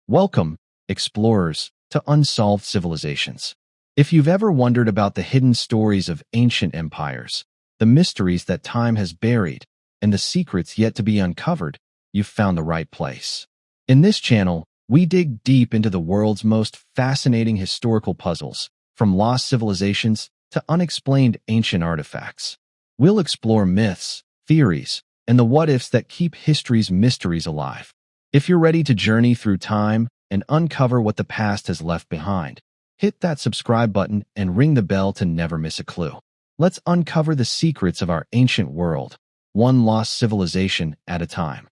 Welcome, explorers, to Unsolved Civilizations. If you've ever wondered about the hidden stories of ancient empires, the mysteries that time has buried, and the secrets yet to be uncovered, you've found the right place. In this channel, we dig deep into the world's most fascinating historical puzzles, from lost civilizations to unexplained ancient artifacts. We'll explore myths, theories, and the what-ifs that keep history's mysteries alive. If you're ready to journey through time and uncover what the past has left behind, hit that subscribe button and ring the bell to never miss a clue. Let's uncover the secrets of our ancient world, one lost civilization at a time.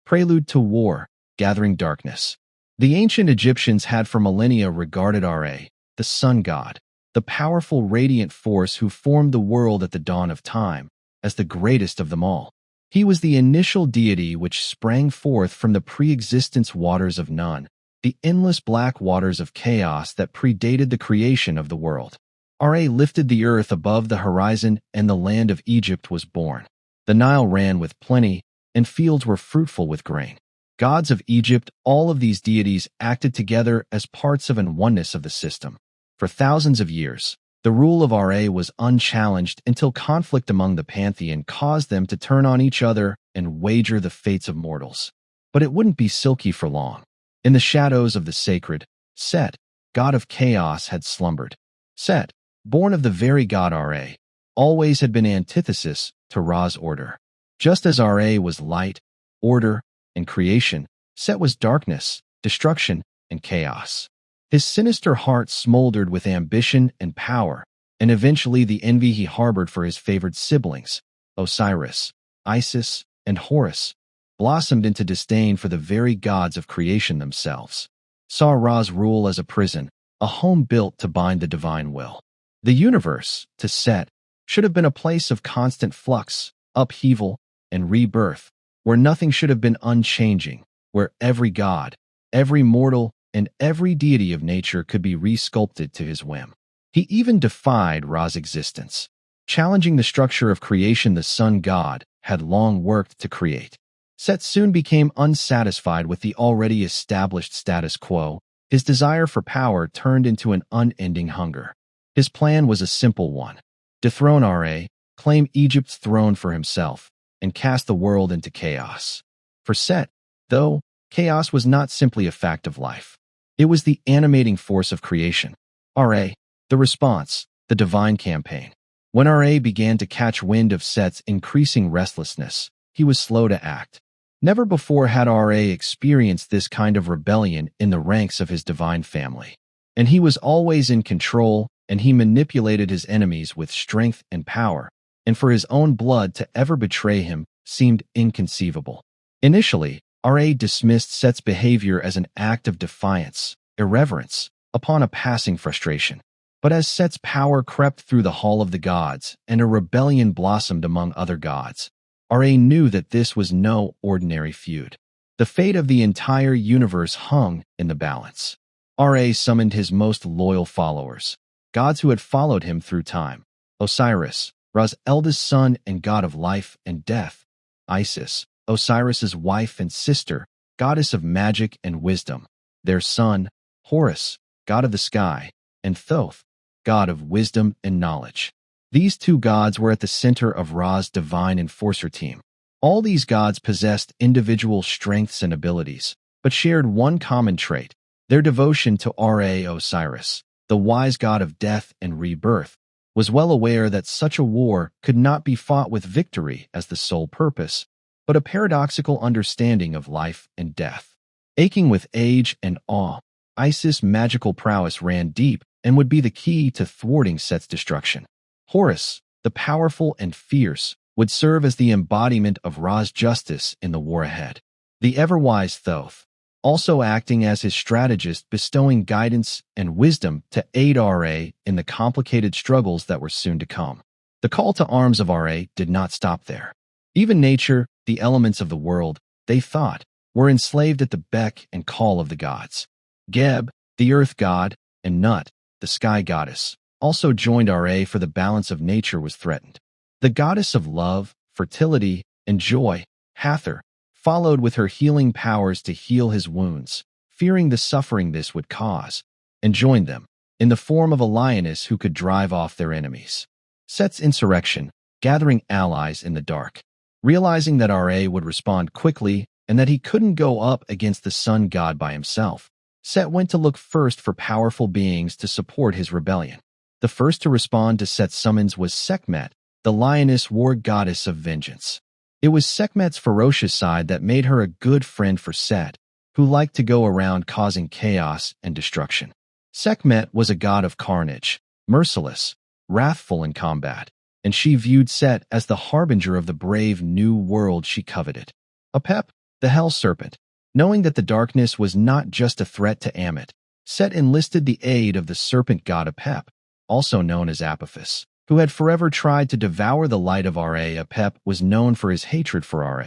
Prelude to War, Gathering Darkness. The ancient Egyptians had for millennia regarded Ra, the sun god, the powerful radiant force who formed the world at the dawn of time, as the greatest of them all. He was the initial deity which sprang forth from the pre-existence waters of none, the endless black waters of chaos that predated the creation of the world. Ra lifted the earth above the horizon and the land of Egypt was born. The Nile ran with plenty, and fields were fruitful with grain. Gods of Egypt, all of these deities acted together as parts of an oneness of the system. For thousands of years, the rule of Ra was unchallenged until conflict among the pantheon caused them to turn on each other and wager the fates of mortals. But it wouldn't be silky for long. In the shadows of the sacred, Set, god of chaos, had slumbered. Set, born of the very god Ra, always had been antithesis to Ra's order. Just as Ra was light, order, and creation, Set was darkness, destruction, and chaos. His sinister heart smoldered with ambition and power, and eventually the envy he harbored for his favored siblings, Osiris, Isis, and Horus, blossomed into disdain for the very gods of creation themselves. Saw Ra's rule as a prison, a home built to bind the divine will. The universe, to Set, should have been a place of constant flux, upheaval, and rebirth, where nothing should have been unchanging, where every god, every mortal, and every deity of nature could be resculpted to his whim. He even defied Ra's existence. Challenging the structure of creation the sun god had long worked to create. Set soon became unsatisfied with the already established status quo. His desire for power turned into an unending hunger. His plan was a simple one: dethrone Ra, claim Egypt's throne for himself, and cast the world into chaos. For Set, though, chaos was not simply a fact of life. It was the animating force of creation. Ra, the response, the divine campaign. When Ra began to catch wind of Set's increasing restlessness, he was slow to act. Never before had Ra experienced this kind of rebellion in the ranks of his divine family. And he was always in control, and he manipulated his enemies with strength and power, and for his own blood to ever betray him seemed inconceivable. Initially, Ra dismissed Set's behavior as an act of defiance, irreverence, upon a passing frustration. But as Set's power crept through the hall of the gods and a rebellion blossomed among other gods, Ra knew that this was no ordinary feud. The fate of the entire universe hung in the balance. Ra summoned his most loyal followers, gods who had followed him through time: Osiris, Ra's eldest son and god of life and death; Isis, Osiris's wife and sister, goddess of magic and wisdom; their son, Horus, god of the sky; and Thoth, god of wisdom and knowledge. These two gods were at the center of Ra's divine enforcer team. All these gods possessed individual strengths and abilities, but shared one common trait: their devotion to Ra. Osiris, the wise god of death and rebirth, was well aware that such a war could not be fought with victory as the sole purpose, but a paradoxical understanding of life and death. Aching with age and awe, Isis' magical prowess ran deep and would be the key to thwarting Set's destruction. Horus, the powerful and fierce, would serve as the embodiment of Ra's justice in the war ahead. The ever-wise Thoth, also acting as his strategist, bestowing guidance and wisdom to aid Ra in the complicated struggles that were soon to come. The call to arms of Ra did not stop there. Even nature, the elements of the world, they thought, were enslaved at the beck and call of the gods. Geb, the earth god, and Nut, the sky goddess, also joined Ra, for the balance of nature was threatened. The goddess of love, fertility, and joy, Hathor, followed with her healing powers to heal his wounds, fearing the suffering this would cause, and joined them, in the form of a lioness who could drive off their enemies. Set's insurrection, gathering allies in the dark. Realizing that Ra would respond quickly and that he couldn't go up against the sun god by himself, Set went to look first for powerful beings to support his rebellion. The first to respond to Set's summons was Sekhmet, the lioness war goddess of vengeance. It was Sekhmet's ferocious side that made her a good friend for Set, who liked to go around causing chaos and destruction. Sekhmet was a god of carnage, merciless, wrathful in combat, and she viewed Set as the harbinger of the brave new world she coveted. Apep, the hell serpent. Knowing that the darkness was not just a threat to Ammit, Set enlisted the aid of the serpent god Apep, also known as Apophis, who had forever tried to devour the light of Ra. Apep was known for his hatred for Ra.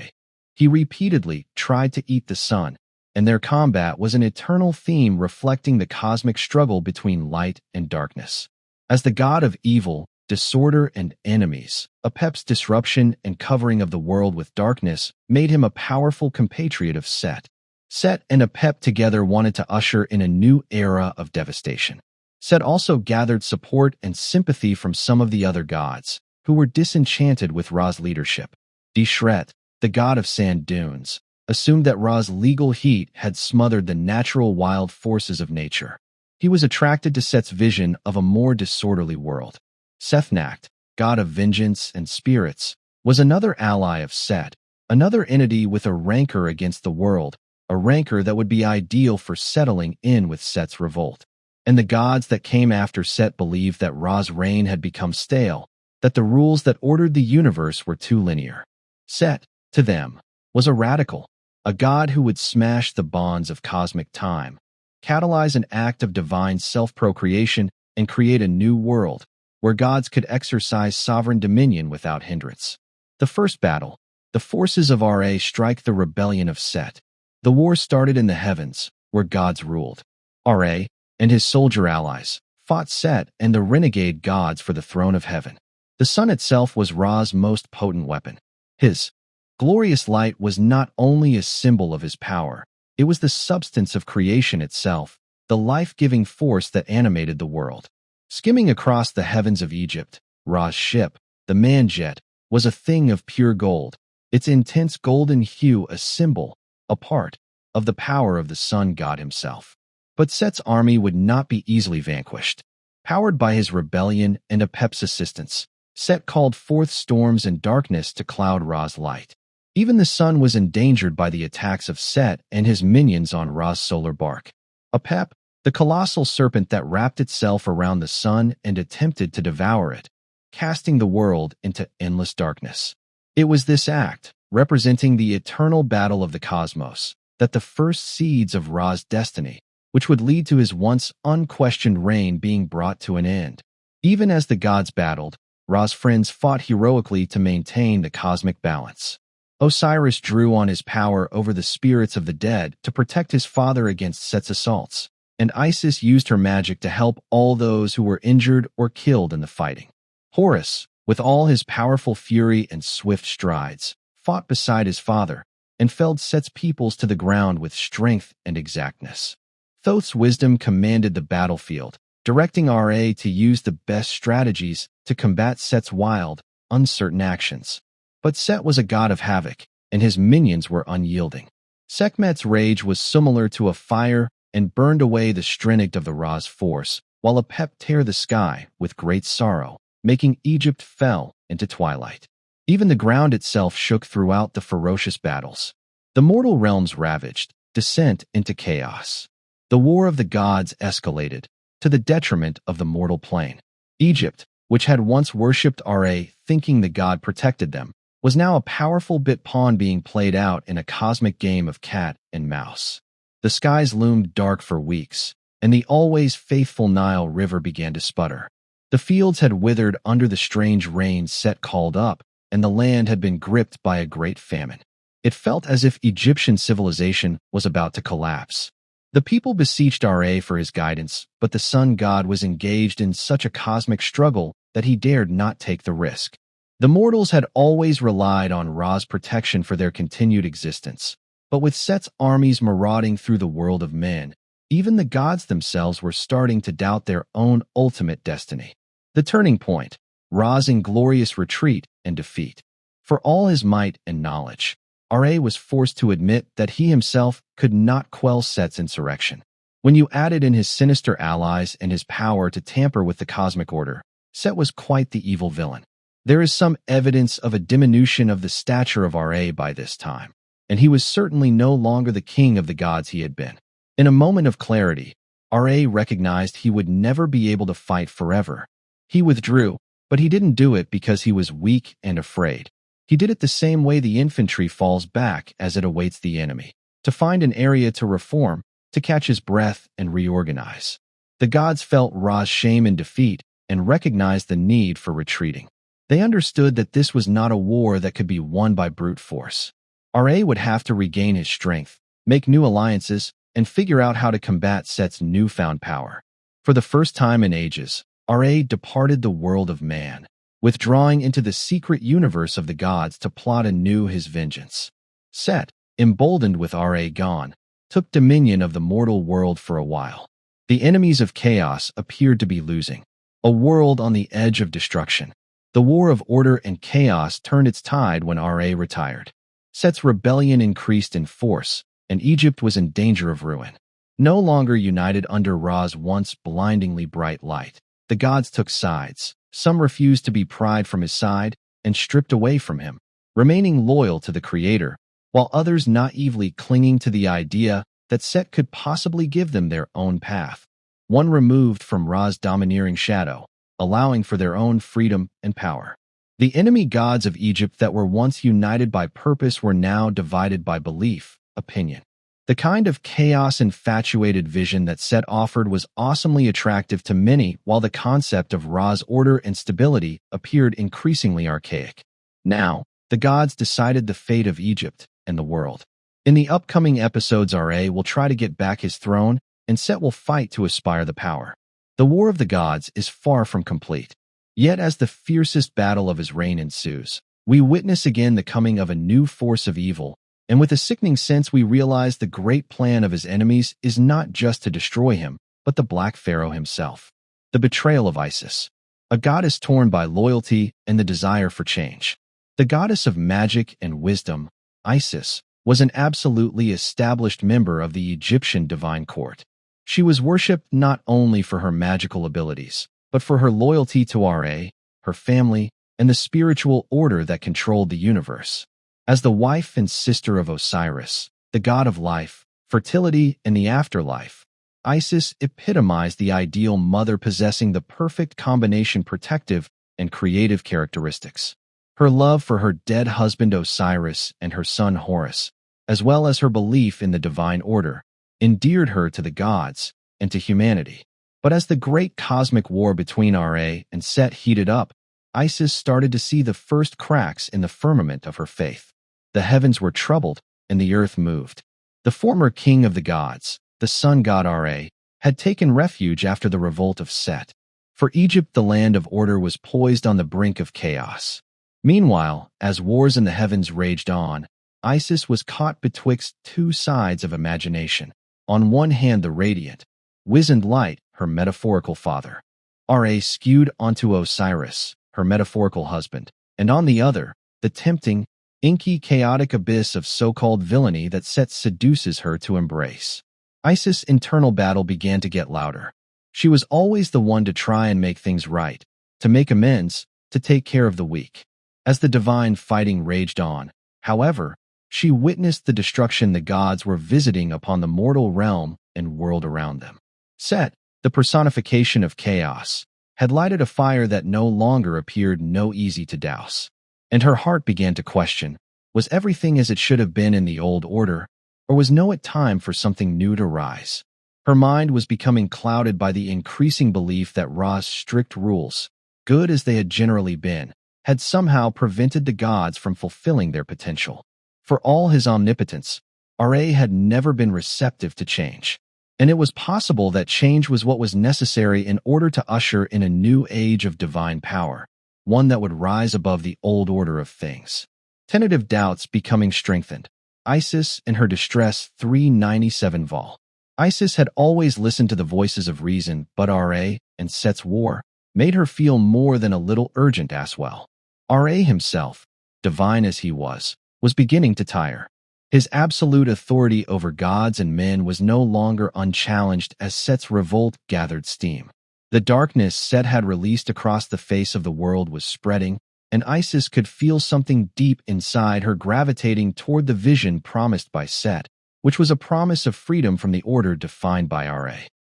He repeatedly tried to eat the sun, and their combat was an eternal theme reflecting the cosmic struggle between light and darkness. As the god of evil, disorder, and enemies, Apep's disruption and covering of the world with darkness made him a powerful compatriot of Set. Set and Apep together wanted to usher in a new era of devastation. Set also gathered support and sympathy from some of the other gods, who were disenchanted with Ra's leadership. Deshret, the god of sand dunes, assumed that Ra's legal heat had smothered the natural wild forces of nature. He was attracted to Set's vision of a more disorderly world. Sethnacht, god of vengeance and spirits, was another ally of Set, another entity with a rancor against the world, a rancor that would be ideal for settling in with Set's revolt. And the gods that came after Set believed that Ra's reign had become stale, that the rules that ordered the universe were too linear. Set, to them, was a radical, a god who would smash the bonds of cosmic time, catalyze an act of divine self-procreation, and create a new world, where gods could exercise sovereign dominion without hindrance. The first battle, the forces of Ra strike the rebellion of Set. The war started in the heavens, where gods ruled. Ra and his soldier allies fought Set and the renegade gods for the throne of heaven. The sun itself was Ra's most potent weapon. His glorious light was not only a symbol of his power, it was the substance of creation itself, the life-giving force that animated the world. Skimming across the heavens of Egypt, Ra's ship, the Manjet, was a thing of pure gold, its intense golden hue a symbol, a part, of the power of the sun god himself. But Set's army would not be easily vanquished. Powered by his rebellion and Apep's assistance, Set called forth storms and darkness to cloud Ra's light. Even the sun was endangered by the attacks of Set and his minions on Ra's solar bark. Apep, the colossal serpent that wrapped itself around the sun and attempted to devour it, casting the world into endless darkness. It was this act, representing the eternal battle of the cosmos, that the first seeds of Ra's destiny, which would lead to his once unquestioned reign being brought to an end. Even as the gods battled, Ra's friends fought heroically to maintain the cosmic balance. Osiris drew on his power over the spirits of the dead to protect his father against Set's assaults, and Isis used her magic to help all those who were injured or killed in the fighting. Horus, with all his powerful fury and swift strides, fought beside his father, and felled Set's peoples to the ground with strength and exactness. Thoth's wisdom commanded the battlefield, directing Ra to use the best strategies to combat Set's wild, uncertain actions. But Set was a god of havoc, and his minions were unyielding. Sekhmet's rage was similar to a fire and burned away the strength of the Ra's force, while Apep tore the sky with great sorrow, making Egypt fell into twilight. Even the ground itself shook throughout the ferocious battles. The mortal realms ravaged, descent into chaos. The war of the gods escalated, to the detriment of the mortal plane. Egypt, which had once worshipped Ra thinking the god protected them, was now a powerful bit pawn being played out in a cosmic game of cat and mouse. The skies loomed dark for weeks, and the always faithful Nile River began to sputter. The fields had withered under the strange rain Set called up, and the land had been gripped by a great famine. It felt as if Egyptian civilization was about to collapse. The people beseeched Ra for his guidance, but the sun god was engaged in such a cosmic struggle that he dared not take the risk. The mortals had always relied on Ra's protection for their continued existence, But with Set's armies marauding through the world of men, even the gods themselves were starting to doubt their own ultimate destiny. The turning point, Ra's inglorious retreat and defeat. For all his might and knowledge, Ra was forced to admit that he himself could not quell Set's insurrection. When you added in his sinister allies and his power to tamper with the cosmic order, Set was quite the evil villain. There is some evidence of a diminution of the stature of Ra by this time, and he was certainly no longer the king of the gods he had been. In a moment of clarity, Ra recognized he would never be able to fight forever. He withdrew, but he didn't do it because he was weak and afraid. He did it the same way the infantry falls back as it awaits the enemy, to find an area to reform, to catch his breath and reorganize. The gods felt Ra's shame and defeat and recognized the need for retreating. They understood that this was not a war that could be won by brute force. Ra would have to regain his strength, make new alliances, and figure out how to combat Set's newfound power. For the first time in ages, Ra departed the world of man, withdrawing into the secret universe of the gods to plot anew his vengeance. Set, emboldened with Ra gone, took dominion of the mortal world for a while. The enemies of chaos appeared to be losing, a world on the edge of destruction. The war of order and chaos turned its tide when Ra retired. Set's rebellion increased in force, and Egypt was in danger of ruin. No longer united under Ra's once blindingly bright light, the gods took sides. Some refused to be pried from his side and stripped away from him, remaining loyal to the Creator, while others naively clinging to the idea that Set could possibly give them their own path, one removed from Ra's domineering shadow, allowing for their own freedom and power. The enemy gods of Egypt that were once united by purpose were now divided by belief, opinion. The kind of chaos-infatuated vision that Set offered was awesomely attractive to many, while the concept of Ra's order and stability appeared increasingly archaic. Now, the gods decided the fate of Egypt and the world. In the upcoming episodes, Ra will try to get back his throne, and Set will fight to aspire the power. The war of the gods is far from complete. Yet as the fiercest battle of his reign ensues, we witness again the coming of a new force of evil, and with a sickening sense we realize the great plan of his enemies is not just to destroy him, but the Black Pharaoh himself. The betrayal of Isis, a goddess torn by loyalty and the desire for change. The goddess of magic and wisdom, Isis, was an absolutely established member of the Egyptian divine court. She was worshipped not only for her magical abilities, but for her loyalty to Ra, her family, and the spiritual order that controlled the universe. As the wife and sister of Osiris, the god of life, fertility, and the afterlife, Isis epitomized the ideal mother possessing the perfect combination protective and creative characteristics. Her love for her dead husband Osiris and her son Horus, as well as her belief in the divine order, endeared her to the gods and to humanity. But as the great cosmic war between Ra and Set heated up, Isis started to see the first cracks in the firmament of her faith. The heavens were troubled, and the earth moved. The former king of the gods, the sun god Ra, had taken refuge after the revolt of Set. For Egypt, the land of order was poised on the brink of chaos. Meanwhile, as wars in the heavens raged on, Isis was caught betwixt two sides of imagination. On one hand, the radiant, wizened light, her metaphorical father. Ra skewed onto Osiris, her metaphorical husband, and on the other, the tempting, inky, chaotic abyss of so-called villainy that Set seduces her to embrace. Isis' internal battle began to get louder. She was always the one to try and make things right, to make amends, to take care of the weak. As the divine fighting raged on, however, she witnessed the destruction the gods were visiting upon the mortal realm and world around them. Set, the personification of chaos, had lighted a fire that no longer appeared easy to douse. And her heart began to question, was everything as it should have been in the old order, or was it time for something new to rise? Her mind was becoming clouded by the increasing belief that Ra's strict rules, good as they had generally been, had somehow prevented the gods from fulfilling their potential. For all his omnipotence, Ra had never been receptive to change. And it was possible that change was what was necessary in order to usher in a new age of divine power, one that would rise above the old order of things. Tentative doubts becoming strengthened. Isis and her distress 397 vol. Isis had always listened to the voices of reason, but Ra and Set's war made her feel more than a little urgent as well. Ra himself, divine as he was beginning to tire. His absolute authority over gods and men was no longer unchallenged as Set's revolt gathered steam. The darkness Set had released across the face of the world was spreading, and Isis could feel something deep inside her gravitating toward the vision promised by Set, which was a promise of freedom from the order defined by Ra.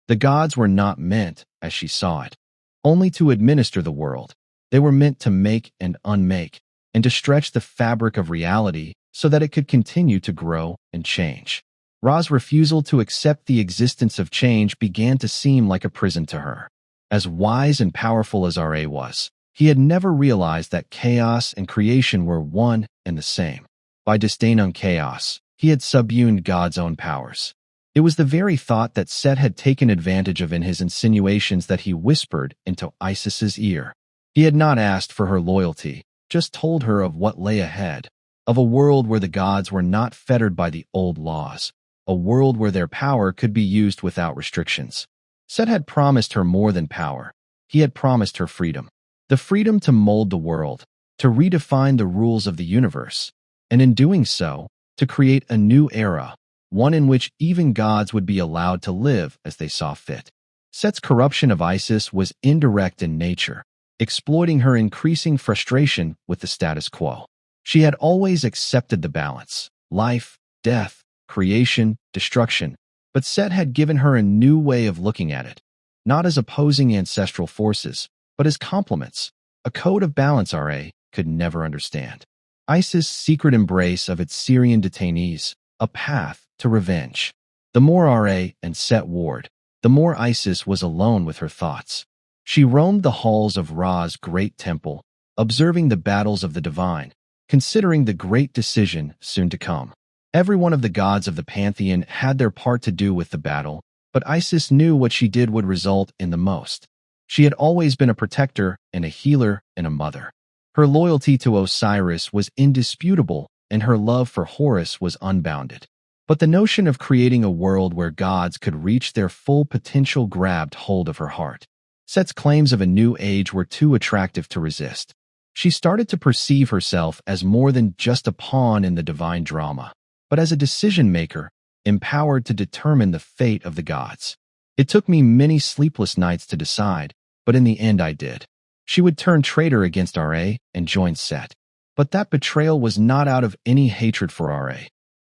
The gods were not meant, as she saw it, only to administer the world. They were meant to make and unmake, and to stretch the fabric of reality so that it could continue to grow and change. Ra's refusal to accept the existence of change began to seem like a prison to her. As wise and powerful as Ra was, he had never realized that chaos and creation were one and the same. By disdain on chaos, he had subsumed God's own powers. It was the very thought that Set had taken advantage of in his insinuations that he whispered into Isis's ear. He had not asked for her loyalty, just told her of what lay ahead, of a world where the gods were not fettered by the old laws, a world where their power could be used without restrictions. Set had promised her more than power. He had promised her freedom. The freedom to mold the world, to redefine the rules of the universe, and in doing so, to create a new era, one in which even gods would be allowed to live as they saw fit. Set's corruption of Isis was indirect in nature, exploiting her increasing frustration with the status quo. She had always accepted the balance, life, death, creation, destruction, but Set had given her a new way of looking at it, not as opposing ancestral forces, but as complements, a code of balance Ra could never understand. Isis' secret embrace of its Syrian detainees, a path to revenge. The more Ra and Set warred, the more Isis was alone with her thoughts. She roamed the halls of Ra's great temple, observing the battles of the divine, considering the great decision soon to come. Every one of the gods of the pantheon had their part to do with the battle, but Isis knew what she did would result in the most. She had always been a protector and a healer and a mother. Her loyalty to Osiris was indisputable, and her love for Horus was unbounded. But the notion of creating a world where gods could reach their full potential grabbed hold of her heart. Set's claims of a new age were too attractive to resist. She started to perceive herself as more than just a pawn in the divine drama, but as a decision-maker, empowered to determine the fate of the gods. It took me many sleepless nights to decide, but in the end I did. She would turn traitor against Ra and join Set. But that betrayal was not out of any hatred for Ra.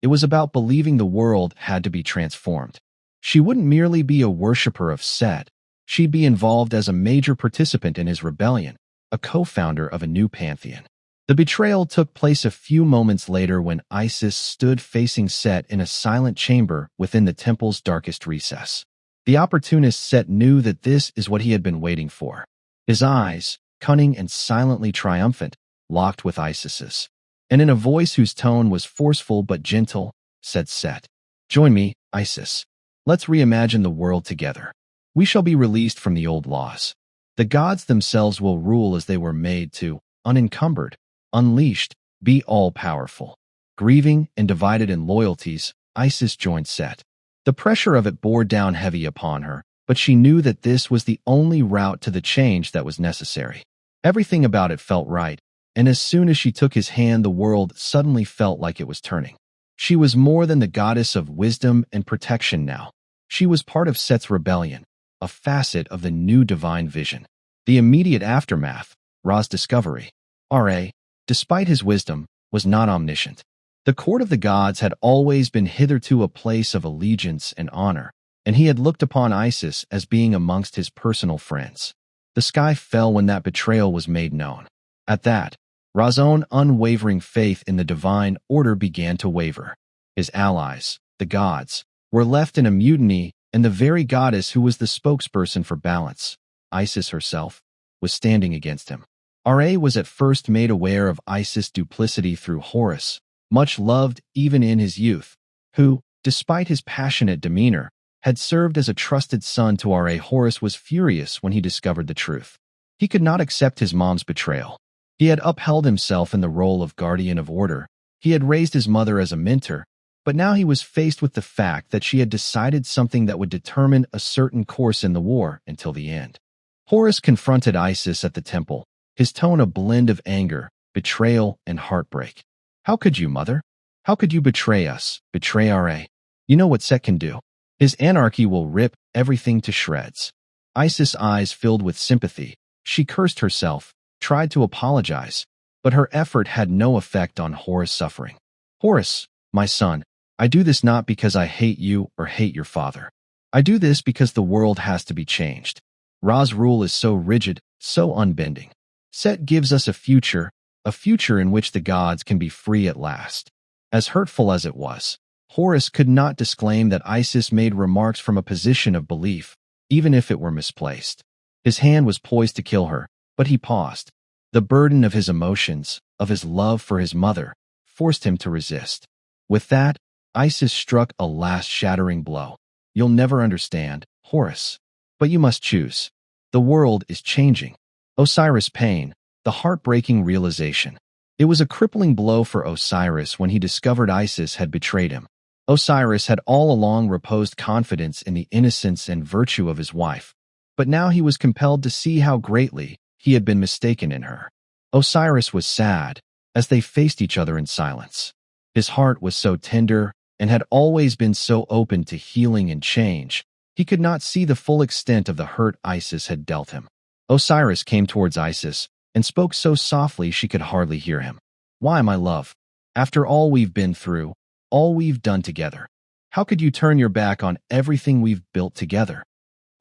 It was about believing the world had to be transformed. She wouldn't merely be a worshipper of Set. She'd be involved as a major participant in his rebellion, a co-founder of a new pantheon. The betrayal took place a few moments later when Isis stood facing Set in a silent chamber within the temple's darkest recess. The opportunist Set knew that this is what he had been waiting for. His eyes, cunning and silently triumphant, locked with Isis's. And in a voice whose tone was forceful but gentle, said Set, "Join me, Isis. Let's reimagine the world together. We shall be released from the old laws. The gods themselves will rule as they were made to, unencumbered, unleashed, be all-powerful." Grieving and divided in loyalties, Isis joined Set. The pressure of it bore down heavy upon her, but she knew that this was the only route to the change that was necessary. Everything about it felt right, and as soon as she took his hand, the world suddenly felt like it was turning. She was more than the goddess of wisdom and protection now. She was part of Set's rebellion, a facet of the new divine vision. The immediate aftermath, Ra's discovery. Ra, despite his wisdom, was not omniscient. The court of the gods had always been hitherto a place of allegiance and honor, and he had looked upon Isis as being amongst his personal friends. The sky fell when that betrayal was made known. At that, Ra's own unwavering faith in the divine order began to waver. His allies, the gods, were left in a mutiny, and the very goddess who was the spokesperson for balance, Isis herself, was standing against him. Ra was at first made aware of Isis' duplicity through Horus, much loved even in his youth, who, despite his passionate demeanor, had served as a trusted son to Ra. Horus was furious when he discovered the truth. He could not accept his mom's betrayal. He had upheld himself in the role of guardian of order. He had raised his mother as a mentor, But now he was faced with the fact that she had decided something that would determine a certain course in the war until the end. Horus confronted Isis at the temple, his tone a blend of anger, betrayal, and heartbreak. "How could you, mother? How could you betray us, betray Ra? You know what Set can do. His anarchy will rip everything to shreds." Isis' eyes filled with sympathy. She cursed herself, tried to apologize, but her effort had no effect on Horus' suffering. "Horus, my son, I do this not because I hate you or hate your father. I do this because the world has to be changed. Ra's rule is so rigid, so unbending. Set gives us a future in which the gods can be free at last." As hurtful as it was, Horus could not disclaim that Isis made remarks from a position of belief, even if it were misplaced. His hand was poised to kill her, but he paused. The burden of his emotions, of his love for his mother, forced him to resist. With that, Isis struck a last shattering blow. "You'll never understand, Horus. But you must choose. The world is changing." Osiris' pain, the heartbreaking realization. It was a crippling blow for Osiris when he discovered Isis had betrayed him. Osiris had all along reposed confidence in the innocence and virtue of his wife, but now he was compelled to see how greatly he had been mistaken in her. Osiris was sad as they faced each other in silence. His heart was so tender and had always been so open to healing and change. He could not see the full extent of the hurt Isis had dealt him. Osiris came towards Isis and spoke so softly she could hardly hear him. "Why, my love? After all we've been through, all we've done together, how could you turn your back on everything we've built together?"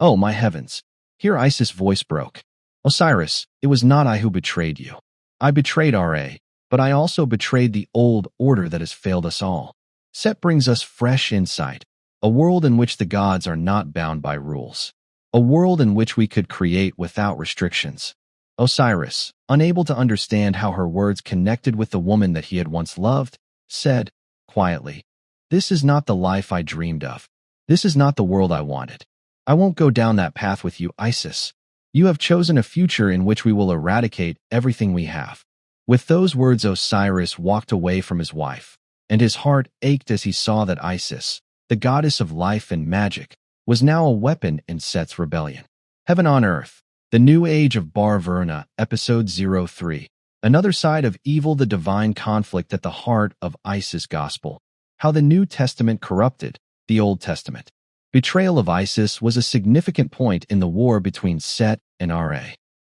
"Oh, my heavens!" Here Isis' voice broke. "Osiris, it was not I who betrayed you. I betrayed Ra, but I also betrayed the old order that has failed us all. Set brings us fresh insight, a world in which the gods are not bound by rules, a world in which we could create without restrictions." Osiris, unable to understand how her words connected with the woman that he had once loved, said quietly, "This is not the life I dreamed of. This is not the world I wanted. I won't go down that path with you, Isis. You have chosen a future in which we will eradicate everything we have." With those words, Osiris walked away from his wife, and his heart ached as he saw that Isis, the goddess of life and magic, was now a weapon in Set's rebellion. Heaven on Earth, The New Age of Bar Verna, Episode 03. Another side of evil, the divine conflict at the heart of Isis' gospel. How the New Testament corrupted the Old Testament. Betrayal of Isis was a significant point in the war between Set and Ra.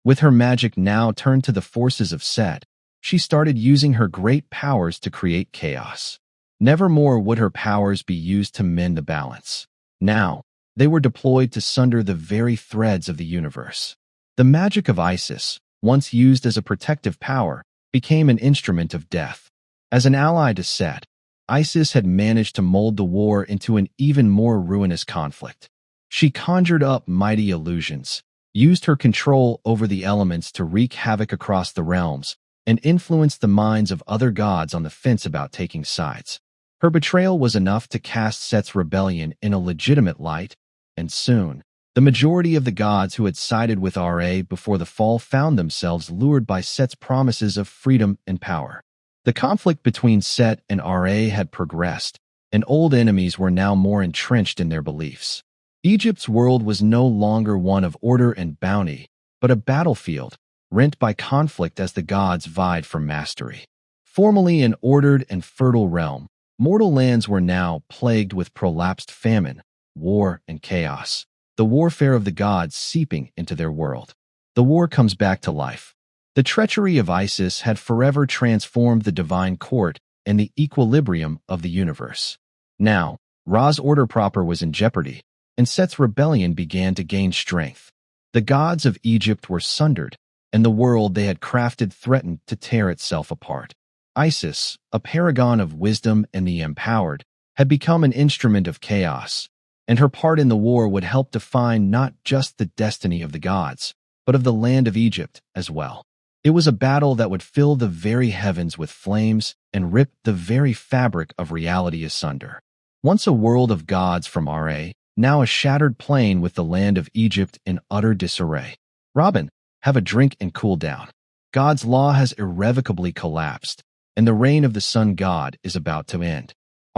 With her magic now turned to the forces of Set, she started using her great powers to create chaos. Never more would her powers be used to mend the balance. Now, they were deployed to sunder the very threads of the universe. The magic of Isis, once used as a protective power, became an instrument of death. As an ally to Set, Isis had managed to mold the war into an even more ruinous conflict. She conjured up mighty illusions, used her control over the elements to wreak havoc across the realms, and influenced the minds of other gods on the fence about taking sides. Her betrayal was enough to cast Set's rebellion in a legitimate light, and soon, the majority of the gods who had sided with Ra before the fall found themselves lured by Set's promises of freedom and power. The conflict between Set and Ra had progressed, and old enemies were now more entrenched in their beliefs. Egypt's world was no longer one of order and bounty, but a battlefield, rent by conflict as the gods vied for mastery. Formerly an ordered and fertile realm, mortal lands were now plagued with prolapsed famine, war, and chaos. The warfare of the gods seeping into their world. The war comes back to life. The treachery of Isis had forever transformed the divine court and the equilibrium of the universe. Now, Ra's order proper was in jeopardy, and Set's rebellion began to gain strength. The gods of Egypt were sundered, and the world they had crafted threatened to tear itself apart. Isis, a paragon of wisdom and the empowered, had become an instrument of chaos, and her part in the war would help define not just the destiny of the gods, but of the land of Egypt as well. It was a battle that would fill the very heavens with flames and rip the very fabric of reality asunder. Once a world of gods from Ra, now a shattered plain with the land of Egypt in utter disarray. "Robin, have a drink and cool down. God's law has irrevocably collapsed, and the reign of the sun god is about to end.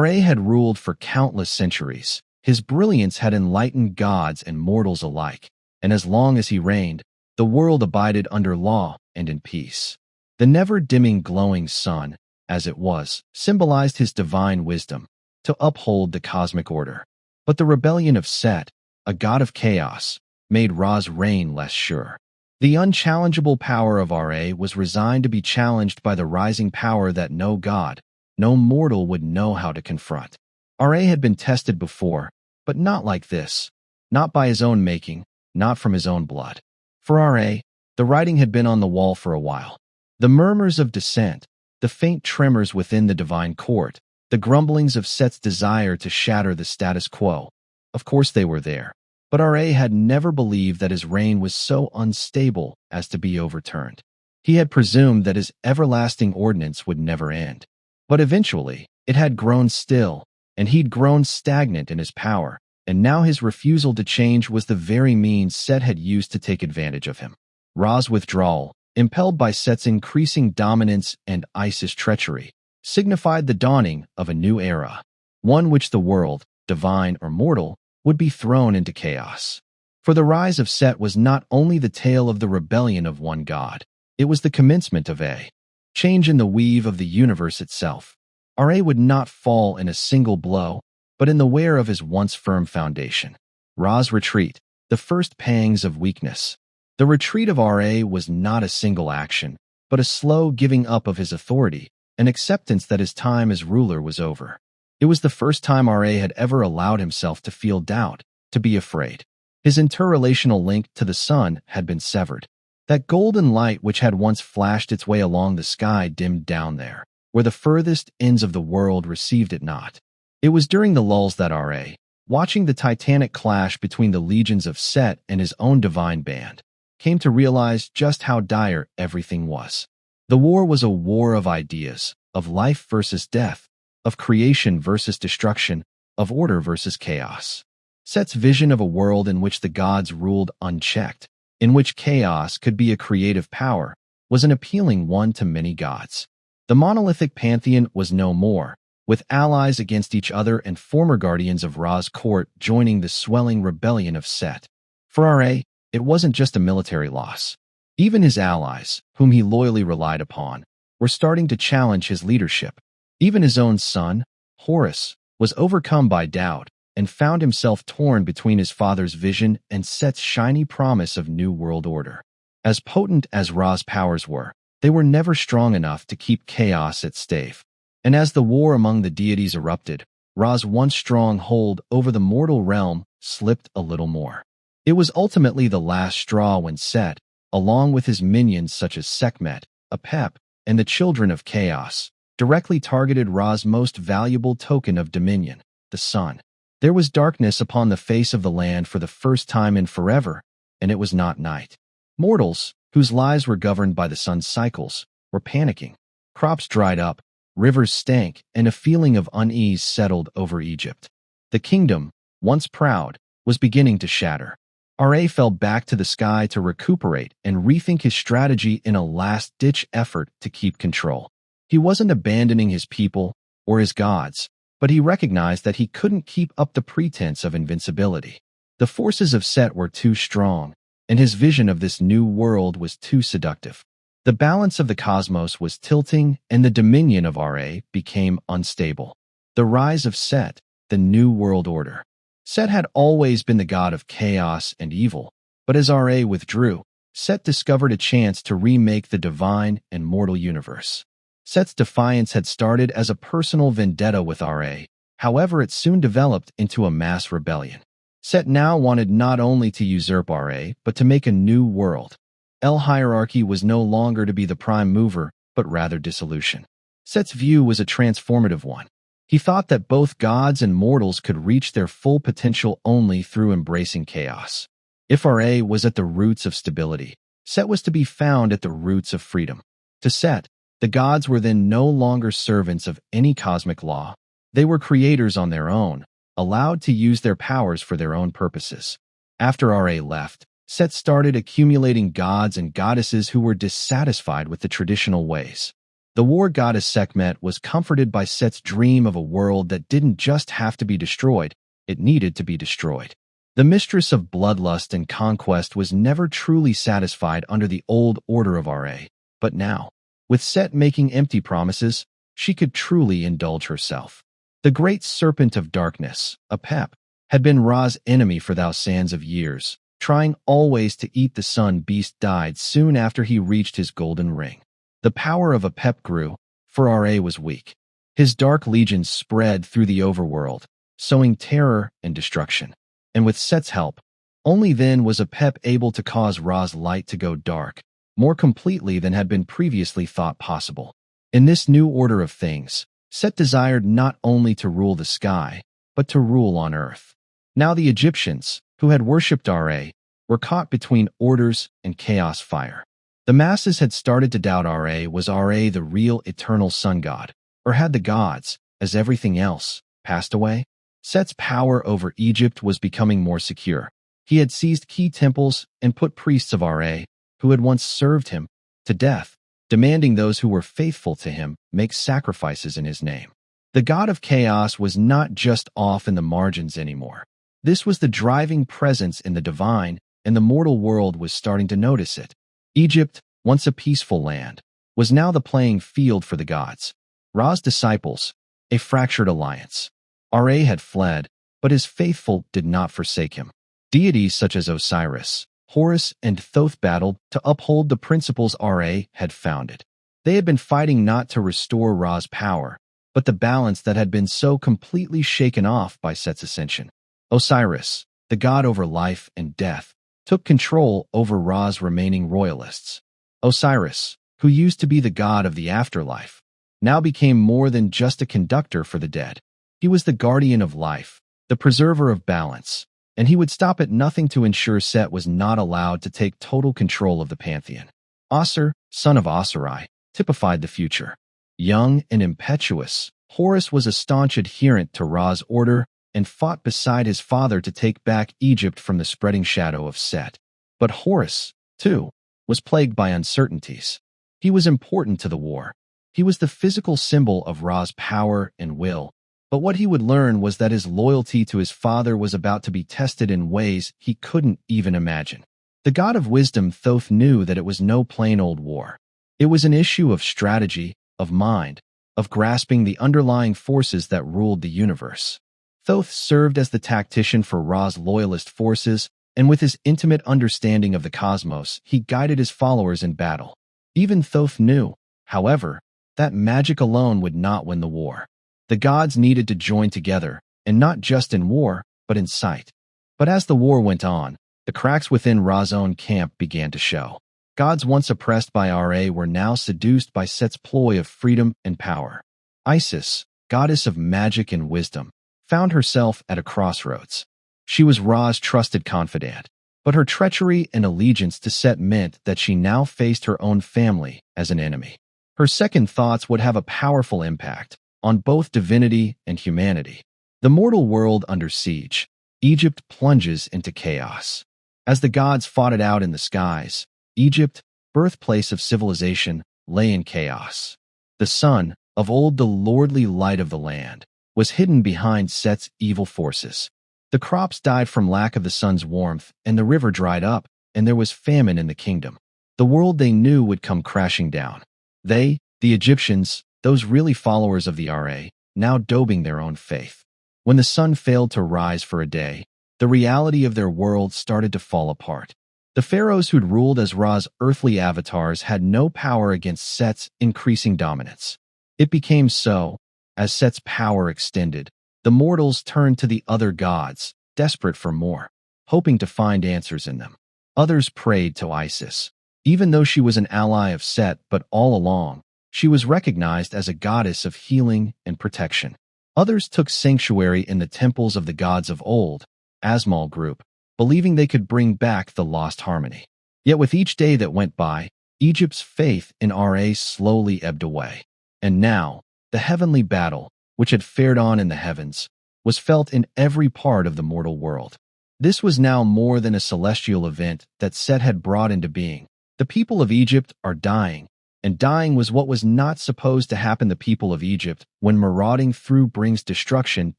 Ra had ruled for countless centuries. His brilliance had enlightened gods and mortals alike, and as long as he reigned, the world abided under law and in peace. The never-dimming glowing sun, as it was, symbolized his divine wisdom to uphold the cosmic order. But the rebellion of Set, a god of chaos, made Ra's reign less sure. The unchallengeable power of Ra was resigned to be challenged by the rising power that no god, no mortal would know how to confront. Ra had been tested before, but not like this. Not by his own making, not from his own blood. For Ra, the writing had been on the wall for a while. The murmurs of dissent, the faint tremors within the divine court, the grumblings of Set's desire to shatter the status quo. Of course they were there, but Ra had never believed that his reign was so unstable as to be overturned. He had presumed that his everlasting ordinance would never end. But eventually, it had grown still, and he'd grown stagnant in his power, and now his refusal to change was the very means Set had used to take advantage of him. Ra's withdrawal, impelled by Set's increasing dominance and Isis treachery, signified the dawning of a new era, one which the world, divine or mortal, would be thrown into chaos. For the rise of Set was not only the tale of the rebellion of one god, it was the commencement of a change in the weave of the universe itself. Ra would not fall in a single blow, but in the wear of his once firm foundation. Ra's retreat, the first pangs of weakness. The retreat of Ra was not a single action, but a slow giving up of his authority, an acceptance that his time as ruler was over. It was the first time Ra had ever allowed himself to feel doubt, to be afraid. His interrelational link to the sun had been severed. That golden light which had once flashed its way along the sky dimmed down there, where the furthest ends of the world received it not. It was during the lulls that Ra, watching the titanic clash between the legions of Set and his own divine band, came to realize just how dire everything was. The war was a war of ideas, of life versus death, of creation versus destruction, of order versus chaos. Set's vision of a world in which the gods ruled unchecked, in which chaos could be a creative power, was an appealing one to many gods. The monolithic pantheon was no more, with allies against each other and former guardians of Ra's court joining the swelling rebellion of Set. For Ra, it wasn't just a military loss. Even his allies, whom he loyally relied upon, were starting to challenge his leadership. Even his own son, Horus, was overcome by doubt and found himself torn between his father's vision and Set's shiny promise of new world order. As potent as Ra's powers were, they were never strong enough to keep chaos at stave. And as the war among the deities erupted, Ra's once strong hold over the mortal realm slipped a little more. It was ultimately the last straw when Set, along with his minions such as Sekhmet, Apep, and the Children of Chaos, directly targeted Ra's most valuable token of dominion, the sun. There was darkness upon the face of the land for the first time in forever, and it was not night. Mortals, whose lives were governed by the sun's cycles, were panicking. Crops dried up, rivers stank, and a feeling of unease settled over Egypt. The kingdom, once proud, was beginning to shatter. Ra fell back to the sky to recuperate and rethink his strategy in a last-ditch effort to keep control. He wasn't abandoning his people or his gods, but he recognized that he couldn't keep up the pretense of invincibility. The forces of Set were too strong, and his vision of this new world was too seductive. The balance of the cosmos was tilting, and the dominion of Ra became unstable. The rise of Set, the new world order. Set had always been the god of chaos and evil, but as Ra withdrew, Set discovered a chance to remake the divine and mortal universe. Set's defiance had started as a personal vendetta with Ra, however it soon developed into a mass rebellion. Set now wanted not only to usurp Ra, but to make a new world. El hierarchy was no longer to be the prime mover, but rather dissolution. Set's view was a transformative one. He thought that both gods and mortals could reach their full potential only through embracing chaos. If Ra was at the roots of stability, Set was to be found at the roots of freedom. To Set, the gods were then no longer servants of any cosmic law. They were creators on their own, allowed to use their powers for their own purposes. After Ra left, Set started accumulating gods and goddesses who were dissatisfied with the traditional ways. The war goddess Sekhmet was comforted by Set's dream of a world that didn't just have to be destroyed, it needed to be destroyed. The mistress of bloodlust and conquest was never truly satisfied under the old order of Ra, but now, with Set making empty promises, she could truly indulge herself. The great serpent of darkness, Apep, had been Ra's enemy for thousands of years, trying always to eat the sun beast died soon after he reached his golden ring. The power of Apep grew, for Ra was weak. His dark legions spread through the overworld, sowing terror and destruction. And with Set's help, only then was Apep able to cause Ra's light to go dark, more completely than had been previously thought possible. In this new order of things, Set desired not only to rule the sky, but to rule on earth. Now the Egyptians, who had worshipped Ra, were caught between orders and chaos fire. The masses had started to doubt Ra was Ra the real eternal sun god, or had the gods, as everything else, passed away? Set's power over Egypt was becoming more secure. He had seized key temples and put priests of Ra, who had once served him, to death, demanding those who were faithful to him make sacrifices in his name. The god of chaos was not just off in the margins anymore. This was the driving presence in the divine, and the mortal world was starting to notice it. Egypt, once a peaceful land, was now the playing field for the gods. Ra's disciples, a fractured alliance. Ra had fled, but his faithful did not forsake him. Deities such as Osiris, Horus, and Thoth battled to uphold the principles Ra had founded. They had been fighting not to restore Ra's power, but the balance that had been so completely shaken off by Set's ascension. Osiris, the god over life and death, took control over Ra's remaining royalists. Osiris, who used to be the god of the afterlife, now became more than just a conductor for the dead. He was the guardian of life, the preserver of balance, and he would stop at nothing to ensure Set was not allowed to take total control of the pantheon. Osir, son of Osiris, typified the future. Young and impetuous, Horus was a staunch adherent to Ra's order and fought beside his father to take back Egypt from the spreading shadow of Set. But Horus, too, was plagued by uncertainties. He was important to the war. He was the physical symbol of Ra's power and will, but what he would learn was that his loyalty to his father was about to be tested in ways he couldn't even imagine. The god of wisdom Thoth knew that it was no plain old war. It was an issue of strategy, of mind, of grasping the underlying forces that ruled the universe. Thoth served as the tactician for Ra's loyalist forces, and with his intimate understanding of the cosmos, he guided his followers in battle. Even Thoth knew, however, that magic alone would not win the war. The gods needed to join together, and not just in war, but in sight. But as the war went on, the cracks within Ra's own camp began to show. Gods once oppressed by Ra were now seduced by Set's ploy of freedom and power. Isis, goddess of magic and wisdom, found herself at a crossroads. She was Ra's trusted confidant, but her treachery and allegiance to Set meant that she now faced her own family as an enemy. Her second thoughts would have a powerful impact on both divinity and humanity. The mortal world under siege, Egypt plunges into chaos. As the gods fought it out in the skies, Egypt, birthplace of civilization, lay in chaos. The sun, of old the lordly light of the land, was hidden behind Set's evil forces. The crops died from lack of the sun's warmth, and the river dried up, and there was famine in the kingdom. The world they knew would come crashing down. They, the Egyptians, those really followers of the Ra, now daubing their own faith. When the sun failed to rise for a day, the reality of their world started to fall apart. The pharaohs who'd ruled as Ra's earthly avatars had no power against Set's increasing dominance. It became so, as Set's power extended, the mortals turned to the other gods, desperate for more, hoping to find answers in them. Others prayed to Isis. Even though she was an ally of Set, but all along, she was recognized as a goddess of healing and protection. Others took sanctuary in the temples of the gods of old, Asmal group, believing they could bring back the lost harmony. Yet with each day that went by, Egypt's faith in Ra slowly ebbed away. And now, the heavenly battle, which had fared on in the heavens, was felt in every part of the mortal world. This was now more than a celestial event that Set had brought into being. The people of Egypt are dying, and dying was what was not supposed to happen to the people of Egypt when marauding through brings destruction